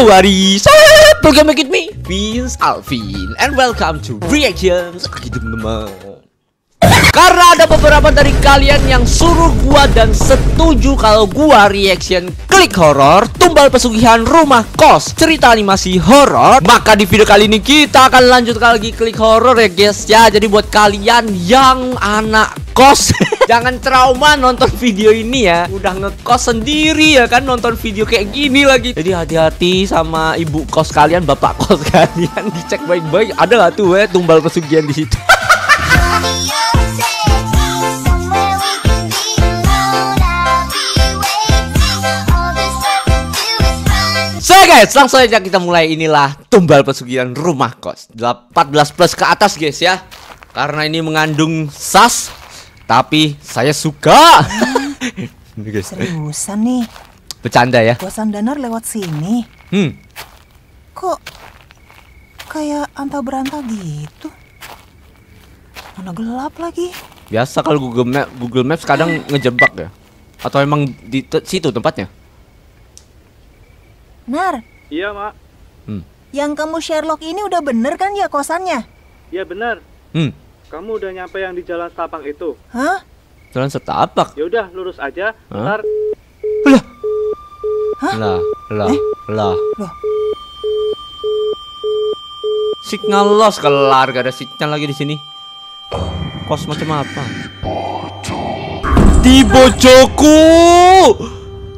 Howari, welcome back with me, Vince Alvin, and welcome to Reactions. Oke teman-teman, karena ada beberapa dari kalian yang suruh gua dan setuju kalau gua reaction klik horor tumbal pesugihan rumah kos cerita animasi horor, maka di video kali ini kita akan lanjutkan lagi klik horor ya guys ya. Jadi buat kalian yang anak kos jangan trauma nonton video ini ya. Udah ngekos sendiri ya kan, nonton video kayak gini lagi. Jadi hati-hati sama ibu kos kalian, bapak kos kalian, dicek baik-baik ada gak tuh tumbal pesugihan di situ. So guys, langsung aja kita mulai. Inilah tumbal pesugihan rumah kos 14 plus ke atas guys ya. Karena ini mengandung sas, tapi saya suka. Ini guys. Seriusan nih? Bercanda ya. Bosan Danar lewat sini. Kok kayak anta-beranta gitu? Mana gelap lagi. Biasa kalau Google Maps kadang ngejebak ya. Atau emang di situ tempatnya? Nar. Iya, Mak. Yang kamu Sherlock ini udah bener kan ya kosannya? Iya, benar. Kamu udah nyampe yang di Jalan Setapak itu? Hah? Jalan Setapak? Ya udah, lurus aja. Ntar. Lah. Loh. Signal loss, kelar, gak ada sinyal lagi di sini. Kos macam apa? Di bojoku.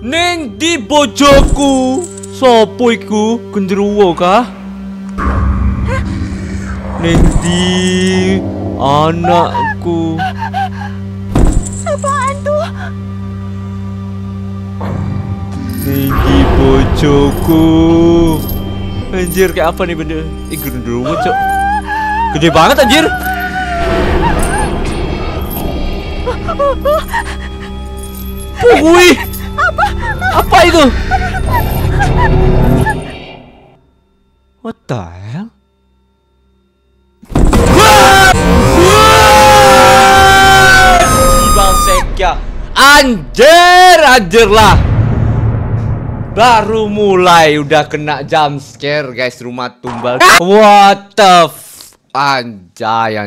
Neng di bojoku. Sopo iku? Genderuwo kah? Neng di anakku. Apaan tuh? Neng di bojoku. Anjir, kayak apa nih benda? Genderuwo cok. Gede banget anjir. Wih. Apa itu? What the hell? Sekya. Anjir lah. Baru mulai udah kena jump scare guys, rumah tumbal. What the Anjay.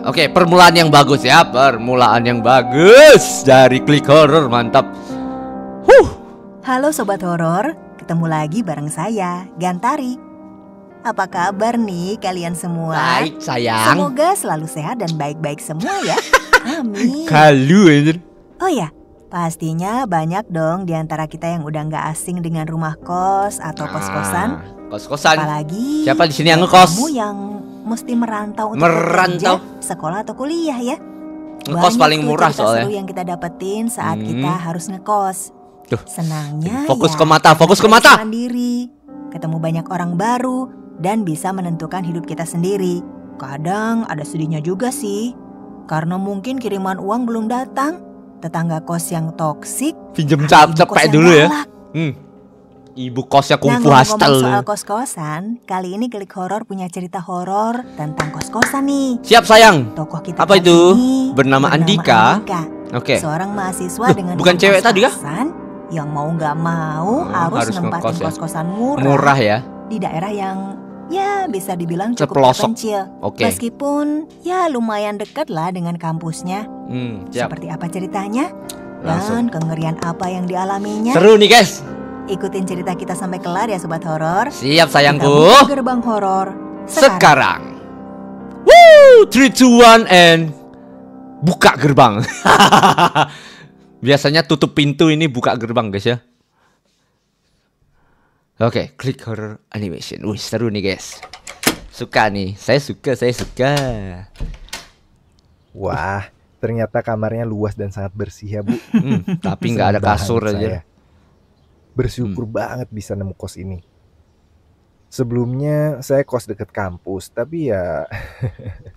Oke, permulaan yang bagus ya. Permulaan yang bagus dari klik horror, mantap. Halo Sobat Horor, ketemu lagi bareng saya, Gantari. Apa kabar nih kalian semua? Baik sayang. Semoga selalu sehat dan baik-baik semua ya. Amin. Kalu anjir. Oh ya, pastinya banyak dong di antara kita yang udah nggak asing dengan rumah kos atau kos-kosan. Kos-kosan. Apalagi siapa di sini yang ngekos? Kamu yang mesti merantau untuk Merantau. bekerja, sekolah atau kuliah ya. Ngekos Banyak paling tuh murah cerita soalnya. seru yang kita dapetin saat kita harus ngekos. Tuh. Senangnya Fokus ya, ke mata, fokus ke mata. mandiri, ketemu banyak orang baru, dan bisa menentukan hidup kita sendiri. Kadang ada sedihnya juga sih, karena mungkin kiriman uang belum datang, tetangga kos yang toksik, Pinjem ibu kos cepet yang dulu ya. galak. Ibu kosnya Nah, kungfu ngomong-ngomong hostel. soal kos-kosan, kali ini Klik Horor punya cerita horor tentang kos-kosan nih. Siap sayang. Tokoh kita Apa kali itu? ini Bernama Andika. Oke. Seorang mahasiswa Loh, dengan bukan uang cewek tadi kah? kos-kosan yang mau nggak mau harus nempatin ngekos ya. kos-kosan murah, Murah ya. di daerah yang ya bisa dibilang cukup Terpelosok. terpencil. Oke. Meskipun ya lumayan dekat lah dengan kampusnya. Siap. Seperti apa ceritanya? Langsung. Dan kengerian apa yang dialaminya? Seru nih guys. Ikutin cerita kita sampai kelar ya Sobat Horor. Siap Kita sayangku. buka gerbang horor Sekarang. Woo, 3, 2, 1 and buka gerbang. Biasanya tutup pintu, ini buka gerbang guys ya. Oke, klik horror animation. Wih, seru nih guys. Suka nih, saya suka. Wah, ternyata kamarnya luas dan sangat bersih ya Bu. Tapi nggak ada Seneng kasur banget aja. saya. Bersyukur banget bisa nemu kos ini. Sebelumnya saya kos dekat kampus, tapi ya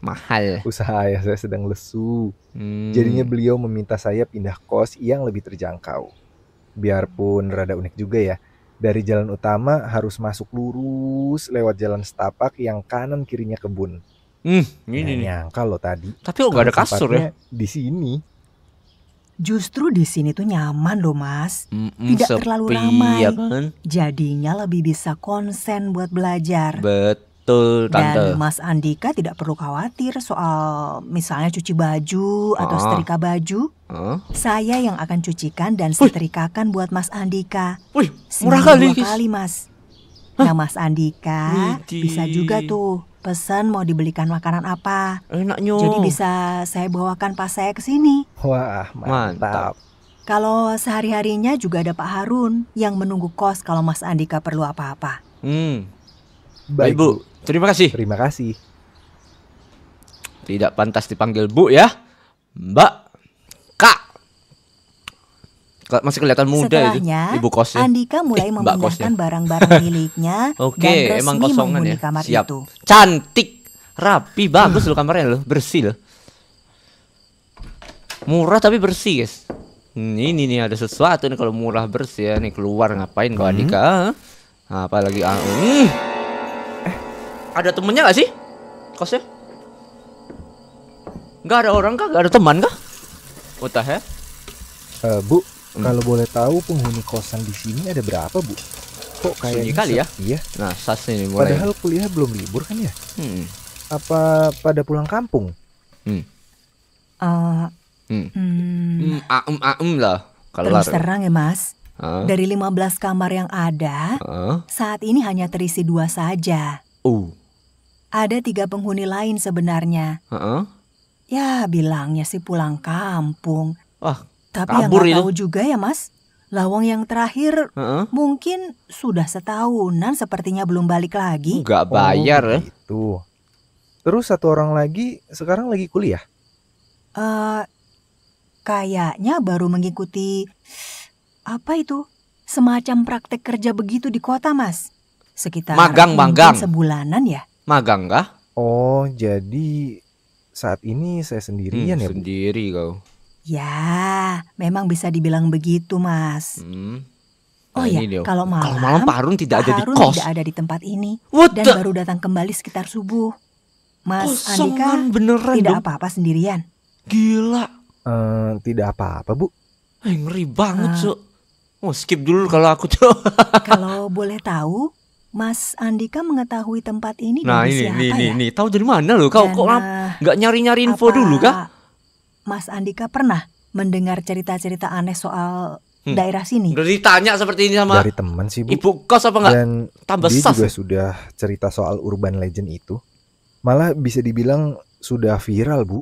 Mahal. usaha ayah saya sedang lesu. Jadinya beliau meminta saya pindah kos yang lebih terjangkau. Biarpun rada unik juga ya. Dari jalan utama harus masuk lurus lewat jalan setapak yang kanan kirinya kebun. Ini Nggak nih. nyangka loh tadi. Tapi kok nggak ada kasur ya? tempatnya di sini. Justru di sini tuh nyaman loh Mas. Tidak sepi, terlalu ramai. ya kan? Jadinya lebih bisa konsen buat belajar. Betul, Tante. Dan Mas Andika tidak perlu khawatir soal misalnya cuci baju atau setrika baju. Saya yang akan cucikan dan setrikakan buat Mas Andika. Wih, Seminggu murah kali, 2 kali Mas. Nah Mas Andika Widih. bisa juga tuh pesan mau dibelikan makanan apa. Enaknya. Jadi bisa saya bawakan pas saya kesini. Wah, mantap. Kalau sehari-harinya juga ada Pak Harun yang menunggu kos kalau Mas Andika perlu apa-apa. Baik, Bu. Terima kasih. Terima kasih. Tidak pantas dipanggil Bu ya. Mbak. Kak. Masih kelihatan muda itu Setelahnya, ibu kosnya. Andika mulai Mbak kosnya. memindahkan barang-barang miliknya Oke, dan resmi emang kosongan menghuni ya. kamar Siap. itu. Cantik, rapi, bagus loh kamarnya loh, bersih loh. Murah tapi bersih, guys. Ini nih ada sesuatu nih kalau murah bersih ya. Nih keluar ngapain kau Andika? Apalagi ada temennya gak sih kosnya? Nggak ada orang kah? Nggak ada teman kah? What the hell? Bu, kalau boleh tahu penghuni kosan di sini ada berapa, Bu? Kok Sunyi kayaknya kali ya? sepi ya? Nah, sas ini mulai. Padahal kuliah belum libur kan ya? Hmm. Apa pada pulang kampung? Lah. Terus terang ya Mas, Hah? dari 15 kamar yang ada, saat ini hanya terisi 2 saja. Ada 3 penghuni lain sebenarnya. Ya bilangnya sih pulang kampung. Wah, Tapi yang kabur nggak itu. tahu juga ya Mas, lawang yang terakhir mungkin sudah setahunan sepertinya belum balik lagi. nggak bayar ya. Gitu. Terus satu orang lagi sekarang lagi kuliah? Kayaknya baru mengikuti apa itu? Semacam praktek kerja begitu di kota, Mas. Sekitar Magang. mungkin sebulanan ya. Magang kah? Oh, jadi saat ini saya sendirian ya, Bu? Sendiri kau. Ya, memang bisa dibilang begitu, Mas. Oh Nah, ya, ini dia. kalau malam Pak Harun tidak ada di Harun kos. tidak ada di tempat ini What dan the- baru datang kembali sekitar subuh. Mas Kosongan Andika beneran tidak dong. apa-apa sendirian. Gila. Tidak apa-apa, Bu. Ngeri banget, Cuk. Oh, skip dulu kalau aku tuh. Kalau boleh tahu, Mas Andika mengetahui tempat ini Nah, dari siapa ya? ini. Tahu dari mana lo? Kau Dan, kok nggak nyari-nyari info apa dulu kah? Mas Andika pernah mendengar cerita-cerita aneh soal daerah sini? Udah ditanya seperti ini sama Dari teman sih, Bu. ibu kos apa enggak? Dan Tambah dia sas. juga sudah cerita soal urban legend itu. Malah bisa dibilang sudah viral, Bu.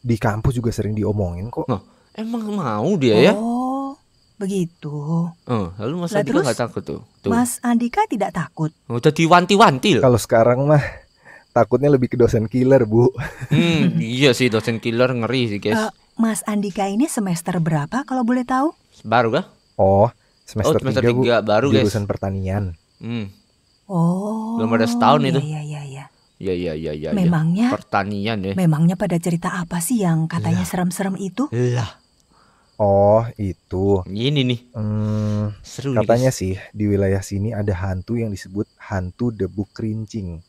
Di kampus juga sering diomongin kok. Emang mau dia ya? Oh, begitu. Lalu Mas Lah, Andika terus nggak takut tuh? Mas Andika tidak takut? Udah diwanti-wanti loh. Kalau sekarang mah takutnya lebih ke dosen killer, Bu. Iya sih, dosen killer ngeri sih guys. Mas Andika ini semester berapa kalau boleh tahu? Baru kah? Oh, semester semester 3, Bu. 3 baru guys. Jurusan pertanian. Oh, Belum ada setahun itu. Iya. Iya. Memangnya Pertanian ya. Memangnya pada cerita apa sih yang katanya serem-serem itu? Lah, Oh, itu. ini nih. Seru nih, Katanya guys. sih di wilayah sini ada hantu yang disebut hantu debu kerincing.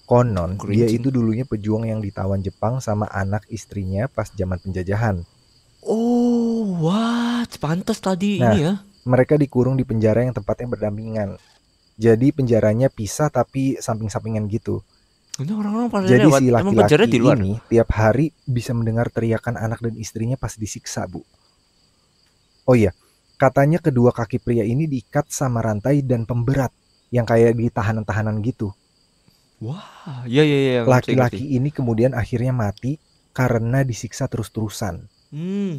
Konon dia Kerincing. itu dulunya pejuang yang ditawan Jepang sama anak istrinya pas zaman penjajahan. Oh, what? Pantas tadi Nah, ini ya. Mereka dikurung di penjara yang tempatnya berdampingan. Jadi penjaranya pisah tapi samping-sampingan gitu. Ini orang-orang pada Jadi lewat. si Emang penjara laki-laki di luar. ini tiap hari bisa mendengar teriakan anak dan istrinya pas disiksa, Bu. Oh iya, katanya kedua kaki pria ini diikat sama rantai dan pemberat yang kayak di tahanan-tahanan gitu. Wah, iya. Laki-laki ini kemudian akhirnya mati karena disiksa terus-terusan.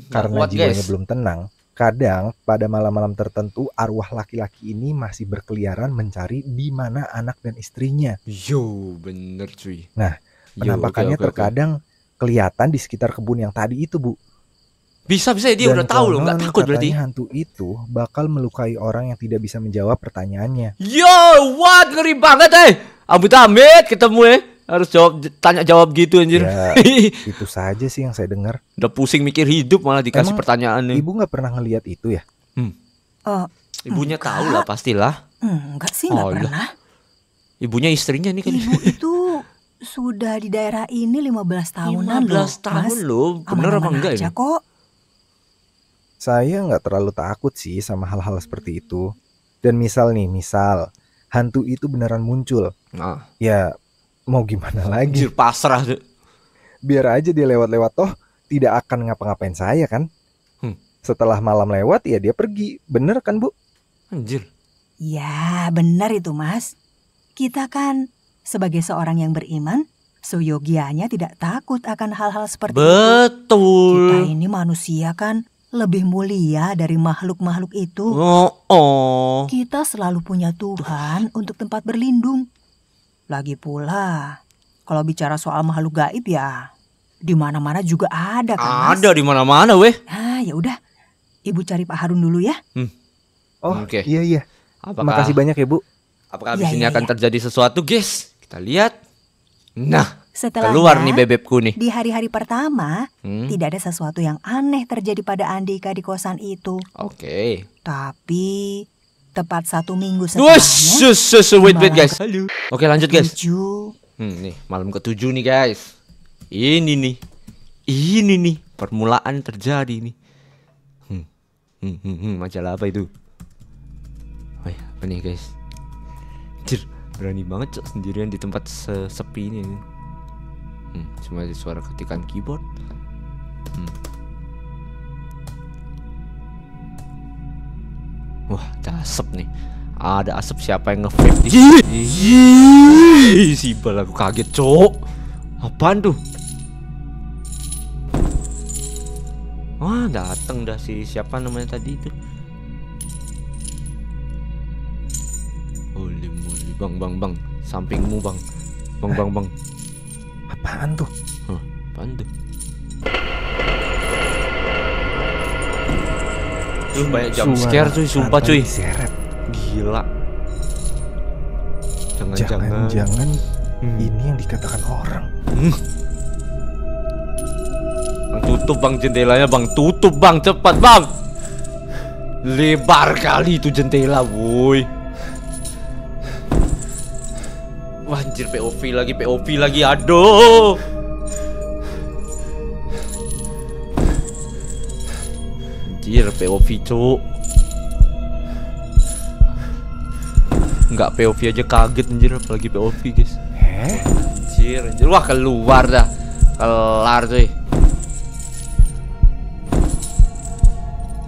Karena kuat, jiwanya guys. belum tenang. Kadang pada malam-malam tertentu arwah laki-laki ini masih berkeliaran mencari di mana anak dan istrinya. Yo, bener cuy. Nah, Yo, penampakannya oke. terkadang kelihatan di sekitar kebun yang tadi itu, Bu. Bisa dia Dan udah tahu loh, nggak konon takut berarti. katanya hantu itu bakal melukai orang yang tidak bisa menjawab pertanyaannya. Yo, what? Ngeri banget Amit-amit ketemu harus tanya jawab gitu anjir. Ya, itu saja sih yang saya dengar. Udah pusing mikir hidup malah dikasih Emang pertanyaan nih. Ibu nggak pernah ngelihat itu ya? Ibunya enggak. tahu lah pastilah. Enggak sih, enggak Oh, lah. pernah. Ibunya istrinya nih kan. Ibu itu sudah di daerah ini 15 tahunan 15 tahun Mas. loh. Bener apa Aman-aman enggak aja ini? kok. Saya nggak terlalu takut sih sama hal-hal seperti itu. Dan misal hantu itu beneran muncul. Nah, Ya mau gimana lagi? anjir pasrah tuh. Biar aja dia lewat-lewat toh tidak akan ngapa-ngapain saya kan. Setelah malam lewat ya dia pergi. Bener kan Bu? Anjir. Ya, benar itu Mas. Kita kan sebagai seorang yang beriman, seyogianya tidak takut akan hal-hal seperti itu. Kita Betul. ini manusia kan lebih mulia dari makhluk-makhluk itu. Oh. Kita selalu punya Tuhan untuk tempat berlindung. Lagi pula, kalau bicara soal makhluk gaib ya, di mana-mana juga ada kan Mas? Ada di mana-mana weh. Ah, ya udah. Ibu cari Pak Harun dulu ya. Oh Oke. iya. Apakah Makasih banyak ya Bu. di Iya, sini iya, akan iya. terjadi sesuatu, guys? Kita lihat. Nah, Setelahnya, keluar nih bebekku nih. di hari-hari pertama, Hmm, tidak ada sesuatu yang aneh terjadi pada Andika di kosan itu. Oke. Tapi, tepat 1 minggu Wush, setelahnya, wait guys. Halo. Oke, lanjut guys. 7 Nih, malam ke-7 nih guys. Ini nih permulaan terjadi nih. Majalah apa itu? Oh ya, apa nih guys? Anjir, berani banget cok sendirian di tempat sepi ini. Cuma ada suara ketikan keyboard. Wah, ada asap nih. Ada asap, siapa yang nge-vape di sini? Sibal, aku kaget cok. Apaan tuh? Wah, dateng dah siapa namanya tadi itu. Holy moly, bang, sampingmu bang, bang. Apaan tuh? Apaan tuh? Banyak jump scare cuy, sumpah cuy. Diseret. Gila. Jangan-jangan ini yang dikatakan orang. Bang, tutup bang jendelanya bang, tutup bang, cepat bang. Lebar kali itu jendela, woi. Wah, anjir, POV lagi, aduh. Anjir, POV cuk. Enggak, POV aja kaget anjir, apalagi POV guys. Anjir, wah keluar dah. Kelar cuy.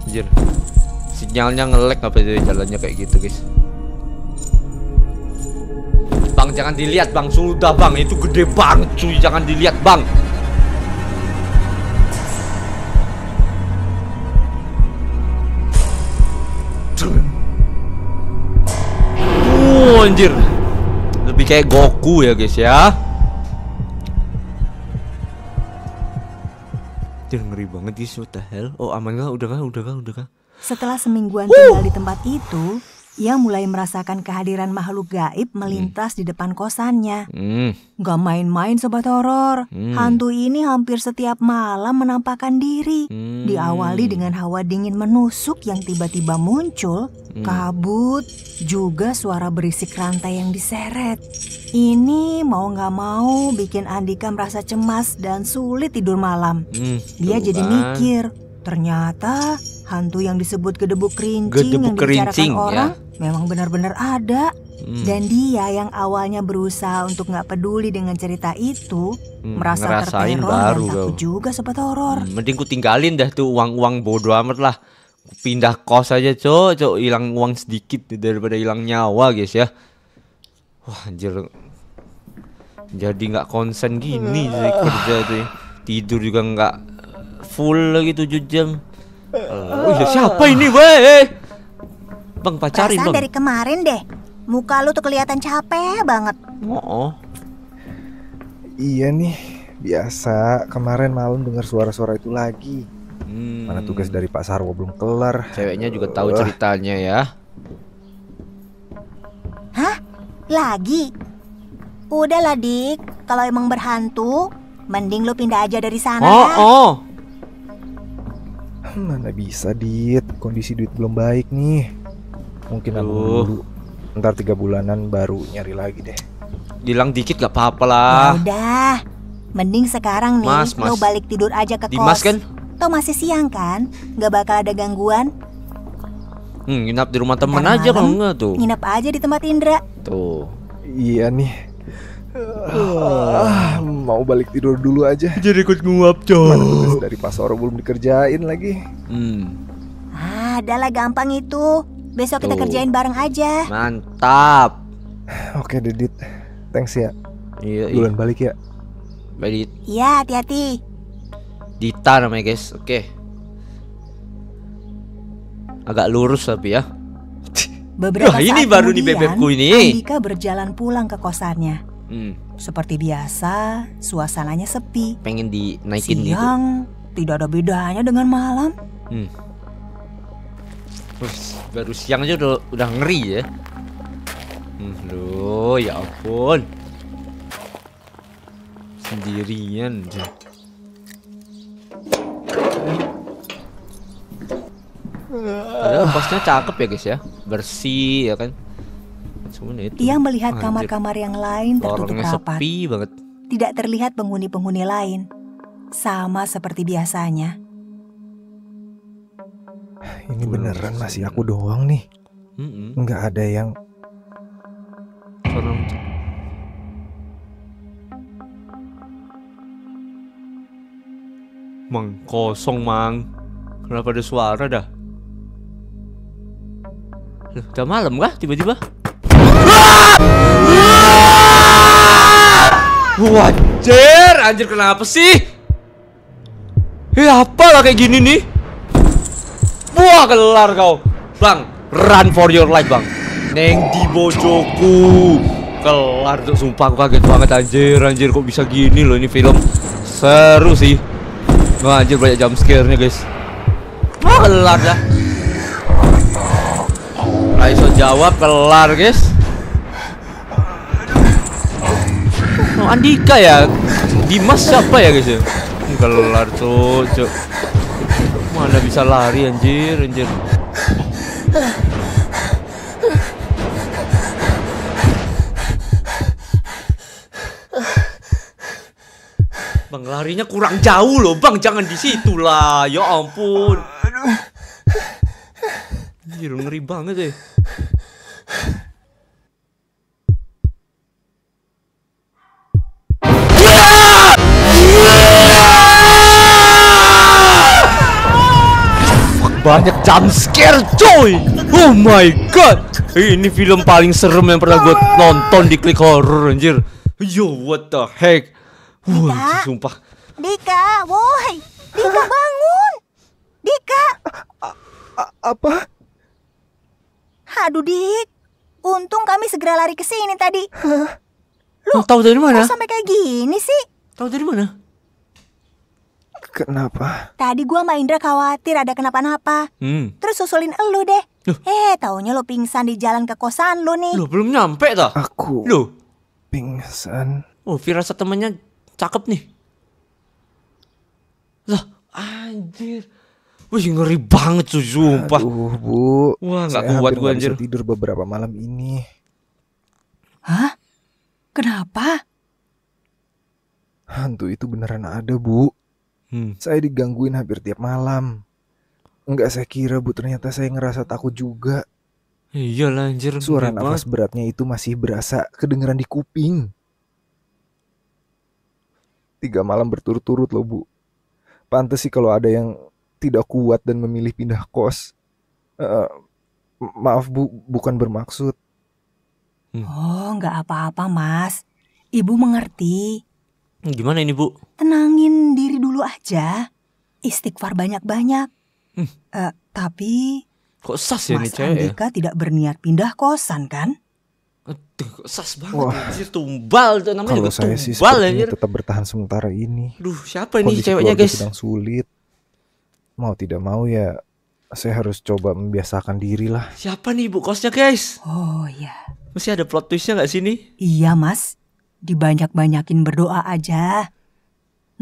Anjir, sinyalnya nge-lag apa sih jalannya kayak gitu guys. Bang, jangan dilihat bang, sudah bang, itu gede banget cuy, jangan dilihat bang. Anjir, lebih kayak Goku ya guys ya. Anjir, ngeri banget guys, what the hell. Oh aman kah? Udah kah? Setelah semingguan tinggal di tempat itu, ia mulai merasakan kehadiran makhluk gaib melintas di depan kosannya. Gak main-main sobat horor. Hantu ini hampir setiap malam menampakkan diri. Diawali dengan hawa dingin menusuk yang tiba-tiba muncul, kabut, juga suara berisik rantai yang diseret. Ini mau gak mau bikin Andika merasa cemas dan sulit tidur malam. Dia jadi mikir, ternyata hantu yang disebut gedebuk kerincing yang dibicarakan orang memang benar-benar ada. Dan dia yang awalnya berusaha untuk gak peduli dengan cerita itu, merasa terteror dan takut juga sobat horor. Mending ku tinggalin dah tuh uang-uang bodo amat lah. Ku pindah kos aja cok, hilang uang sedikit daripada hilang nyawa guys ya. Wah anjir, jadi gak konsen gini sih kerja tuh. Tidur juga gak full lagi 7 jam. Oh ya, siapa ini weh? Bang, pacarin Perasaan bang. dari kemarin deh, muka lu tuh kelihatan capek banget. Oh. Iya nih, biasa. Kemarin malam dengar suara-suara itu lagi. Mana tugas dari Pak Sarwo belum kelar. Ceweknya juga tahu ceritanya ya. Hah? Lagi? Udahlah Dik, kalau emang berhantu, mending lu pindah aja dari sana. Mana bisa Dit, kondisi duit belum baik nih. Mungkin nabung dulu. Ntar 3 bulanan baru nyari lagi deh. Bilang dikit gak apa-apa lah. Ya udah, mending sekarang nih Mas. lu balik tidur aja ke Dimas kos. kan? Toh masih siang kan? Gak bakal ada gangguan. Nginap di rumah temen Ntar aja kalau malam, enggak tuh. Nginep aja di tempat Indra. Tuh. Iya nih. Mau balik tidur dulu aja. Jadi ikut nguap, Mana tugas dari Pak Soro belum dikerjain lagi. Adalah gampang itu. Besok kita Tuh. kerjain bareng aja. Mantap. Oke Didit, thanks ya. Iya, Duluan balik ya. Baik, Iya, hati-hati. Dita namanya guys. Oke. Agak lurus tapi ya. Beberapa Wah, ini saat baru nih kemudian, bebekku ini. Andika berjalan pulang ke kosannya. Seperti biasa, suasananya sepi. Pengen dinaikin gitu. Siang tidak ada bedanya dengan malam. Baru siang aja udah ngeri ya. Loh, ya ampun. Sendirian aja. Padahal kosnya cakep ya guys ya. Bersih ya kan. Cuman itu. Ia melihat Anjir, kamar-kamar yang lain tertutup lorongnya rapat. sepi banget. Tidak terlihat penghuni-penghuni lain. Sama seperti biasanya. Ini beneran masih aku doang nih. Nggak ada yang Serem. Mang, kosong mang. Kenapa ada suara dah? Loh, udah malam kah tiba-tiba? Wajar, anjir kenapa sih? Apa lah kayak gini nih? Wah, kelar kau. Bang, run for your life, Bang. Neng di bojoku. Kelar tuh, sumpah aku kaget banget anjir kok bisa gini loh ini film. Seru sih. Wah, anjir banyak jump scare-nya, guys. Wah, kelar dah. Raiso jawab kelar, guys. Oh, Andika ya. Dimas siapa ya, guys ya? Kelar tuh, cuk. Mana bisa lari anjir. Bang, larinya kurang jauh loh, Bang. Jangan di situ lah. Ya ampun. Anjir, ngeri banget deh. Banyak jump scare coy. Oh my god. Ini film paling serem yang pernah gue nonton di Klik Horror anjir. Yo, what the heck. Wah, sumpah. Dika, woi. Dika bangun. Dika. apa? Aduh, Dik. Untung kami segera lari ke sini tadi. Lu tahu dari mana? Kok sampai kayak gini sih? Tahu dari mana? Kenapa? Tadi gua sama Indra khawatir ada kenapa-napa. Terus susulin elu deh. Taunya lo pingsan di jalan ke kosan lo nih. Loh, belum nyampe dah. Aku Loh. pingsan. Oh, firasat temennya cakep nih. Lah, anjir. Wih, ngeri banget tuh, sumpah. Aduh, Bu. Wah, nggak Saya kuat hampir gua nggak bisa anjir. tidur beberapa malam ini. Hah? Kenapa? Hantu itu beneran ada, Bu. Saya digangguin hampir tiap malam. Enggak saya kira, Bu, ternyata saya ngerasa takut juga. Iyalah anjir. Suara ngeri nafas banget. beratnya itu masih berasa kedengeran di kuping. 3 malam berturut-turut loh, Bu. Pantes sih kalau ada yang tidak kuat dan memilih pindah kos. Maaf, Bu, bukan bermaksud. Oh, nggak apa-apa, Mas. Ibu mengerti. Gimana ini, Bu? Tenangin diri dulu aja. Istighfar banyak-banyak. Tapi Kok sas ya nih Mas cewek ya? Andika tidak berniat pindah kosan kan? Aduh, kok sas banget Wah. anjir. Tumbal tuh namanya Kalau juga saya sih tumbal sepertinya anjir. tetap bertahan sementara ini. Aduh, siapa ini Kondisi ceweknya, keluarga guys? sedang sulit. Mau tidak mau ya, saya harus coba membiasakan diri lah. Siapa nih ibu kosnya, guys? Oh iya. Masih ada plot twistnya nggak sih nih? Iya, Mas. Dibanyak-banyakin berdoa aja.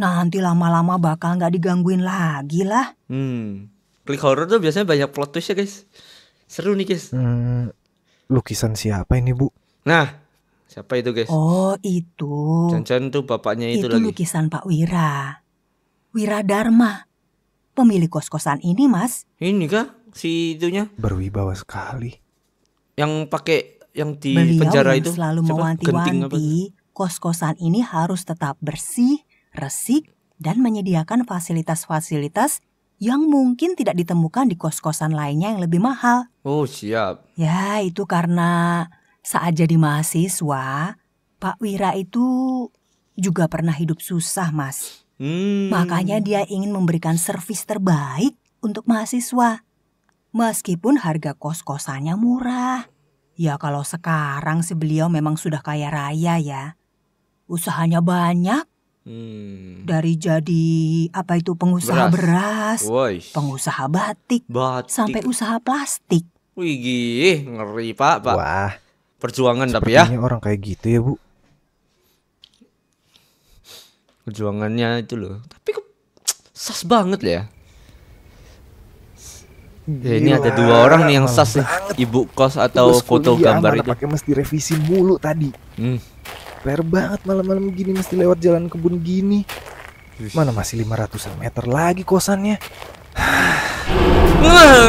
Nanti lama-lama bakal nggak digangguin lagi lah. Klik horror tuh biasanya banyak plot twist ya, guys. Seru nih, guys. Lukisan siapa ini, Bu? Nah, siapa itu, guys? Oh, itu. Jangan tuh bapaknya itu Itu lagi. lukisan Pak Wira. Wira Dharma. pemilik kos-kosan ini, Mas. Ini kah si itunya? Berwibawa sekali. Yang pakai yang di Beliau penjara yang itu. selalu Siapa? Genting apa? mewanti-wanti kos-kosan ini harus tetap bersih, resik, dan menyediakan fasilitas-fasilitas yang mungkin tidak ditemukan di kos-kosan lainnya yang lebih mahal. Oh, siap. Ya, itu karena saat jadi mahasiswa, Pak Wira itu juga pernah hidup susah, Mas. Makanya dia ingin memberikan servis terbaik untuk mahasiswa. Meskipun harga kos-kosannya murah. Ya kalau sekarang sih beliau memang sudah kaya raya ya. Usahanya banyak. Dari jadi pengusaha beras, pengusaha batik, sampai usaha plastik. Wih, ngeri Pak. Wah, perjuangan tapi ya. Sepertinya orang kayak gitu ya, Bu. Perjuangannya itu loh. Tapi kok sas banget ya. Ya, ini ada 2 orang nih yang sas nih. Ibu kos atau foto gambar itu. Pakai mesti revisi mulu tadi. PR banget malam-malam gini mesti lewat jalan kebun gini. Mana masih 500 meter lagi kosannya.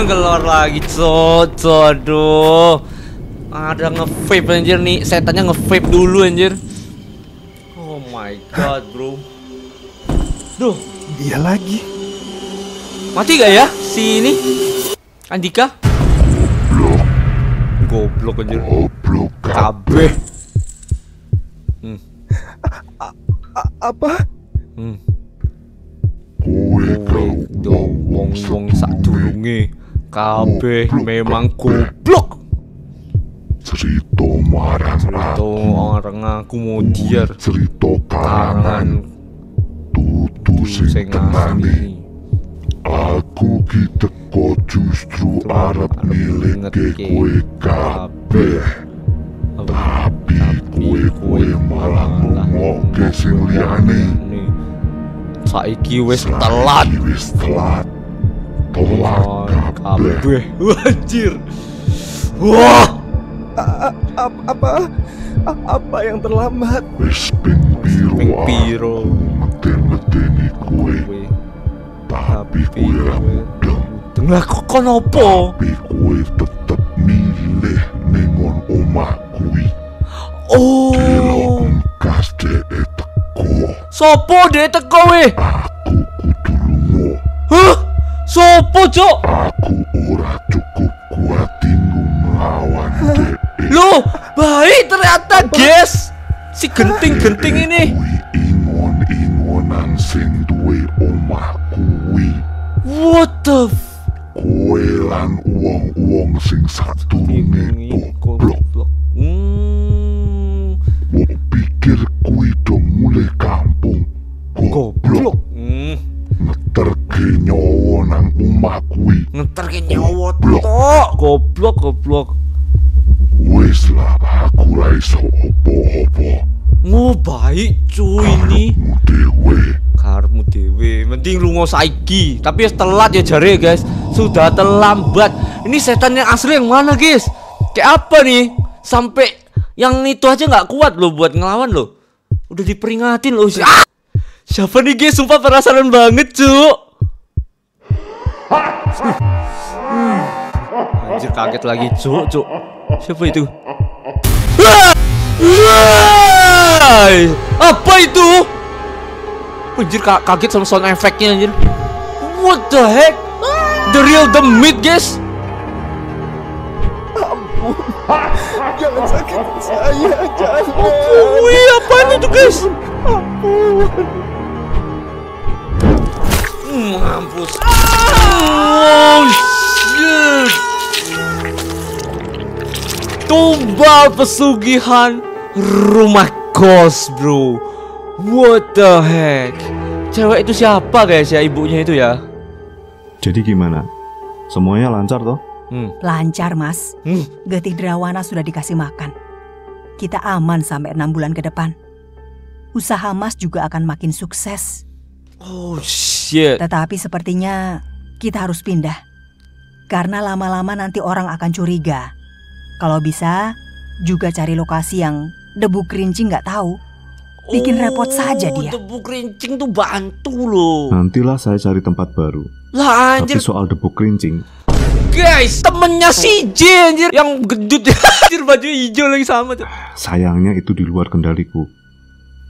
Keluar lagi, aduh. Ada nge-vape anjir nih, setannya nge-vape dulu anjir. Oh my god, bro. Duh, dia lagi. Mati gak ya si ini? Andika? Goblok anjir. Goblok kabeh. Apa? Kowe do wong-wong sadurunge kabeh memang goblok. Cerita orang aku mau diar. Cerita karangan tutu sing tenani. Aku kita kok justru arep milih kowe kabeh. Tapi kowe malah ngoke sing liyane. Saiki wis telat. Telat kabeh. Anjir. Wah. Apa yang terlambat? Wis ping piro meten-meteni kowe. Tapi kowe ra mudeng. Lah kok nopo? Tapi kowe tetep milih ningon omah kuwi. Oh. Kas dhek teko. Sopo dhek teko we? Aku kudu lunga. Hah? Sopo, Cok? Aku ora cukup kuat tinggu melawan dhek. Loh, baik ternyata, guys. Si genting-genting ini. Kuwi ingon-ingonan sing duwe omah kuwi. What the Kowe lan wong-wong sing sadurunge goblok. Mbok pikir kuwi do mulai kampung. Goblok. Ngeterke nyawa nang omah kuwi. Ngeterke nyawa tok. Goblok. Wis lah, aku ra iso apa-apa. Oh, baik cuy ini. Karepmu dhewe. Mending lunga saiki. Tapi ya telat ya jare guys. Sudah terlambat. Ini setan yang asli yang mana guys? Kayak apa nih? Sampai yang itu aja nggak kuat loh buat ngelawan loh. Udah diperingatin loh. Siapa nih guys? Sumpah penasaran banget cuk. Anjir kaget lagi cuk. Siapa itu? Apa itu? Anjir kaget sama sound effect-nya anjir. What the heck? The real the meat guys. Ampun. Jangan sakitin saya, jangan. Wih, apaan itu guys? Ampun. Mampus. Oh shit. Tumbal pesugihan rumah kos, bro. What the heck? Cewek itu siapa guys ya, ibunya itu ya? Jadi gimana? Semuanya lancar toh? Lancar mas. Getih Drawana sudah dikasih makan. Kita aman sampai 6 bulan ke depan. Usaha mas juga akan makin sukses. Oh shit. Tetapi sepertinya kita harus pindah. Karena lama-lama nanti orang akan curiga. Kalau bisa juga cari lokasi yang debu kerincing nggak tahu. Bikin repot saja dia. Debu kerincing tuh bantu loh. Nantilah saya cari tempat baru. Lah Tapi anjir, soal debu kerincing, guys, temennya si J anjir, yang gendut anjir, baju hijau lagi sama tuh. sayangnya itu di luar kendaliku.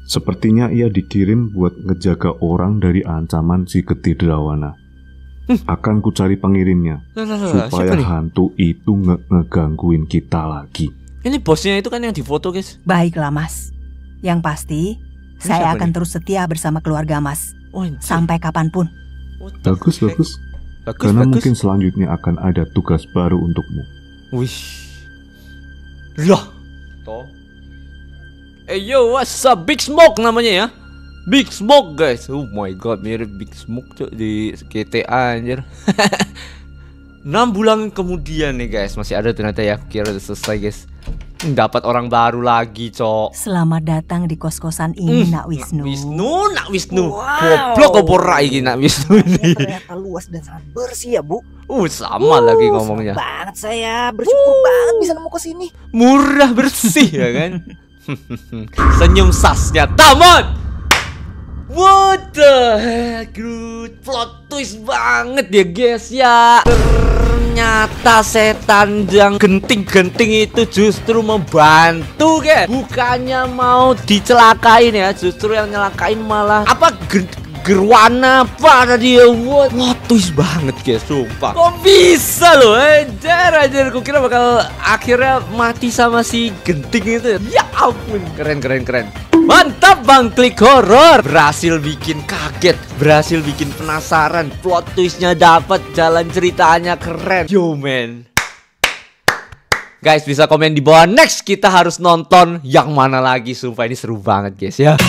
Sepertinya ia dikirim buat ngejaga orang dari ancaman si Getidrawana. Akan ku cari pengirimnya Lah, supaya siapa nih? hantu itu ngegangguin kita lagi. Ini bosnya itu kan yang difoto, guys. Baiklah Mas. Yang pasti, saya siapa akan nih? terus setia bersama keluarga Mas. Oh, anjir. Sampai kapanpun. What the Bagus, heck? bagus. Bagus, Karena bagus. mungkin selanjutnya akan ada tugas baru untukmu. Wih. Lah. Toh. Yo, what's up? Big Smoke namanya ya. Big Smoke, guys. Oh my god, mirip Big Smoke tuh di GTA anjir. 6 bulan kemudian nih guys, masih ada ternyata ya. Kira udah selesai guys. Dapat orang baru lagi, cok. Selamat datang di kos-kosan ini, Nak Wisnu. Nak Wisnu. Wow. Goblok apa rai iki Nak Wisnu ini. Ternyata luas dan sangat bersih ya, Bu. Sama lagi ngomongnya. Senang banget saya, bersyukur banget bisa nemu ke sini. Murah bersih ya kan. Senyum sasnya tamat. What the heck, dude? Plot twist banget ya guys ya. Ternyata setan yang genting-genting itu justru membantu guys. Bukannya mau dicelakain ya, justru yang nyelakain malah apa gerwana apa tadi ya. What twist banget guys, sumpah. Kok bisa loh, anjir. Gue kira bakal akhirnya mati sama si genting itu. Ya ampun, keren. Mantap Bang Klik Horror. Berhasil bikin kaget, berhasil bikin penasaran. Plot twistnya dapat, jalan ceritanya keren. Yo man. Guys, bisa komen di bawah. Next kita harus nonton yang mana lagi. Sumpah ini seru banget guys ya.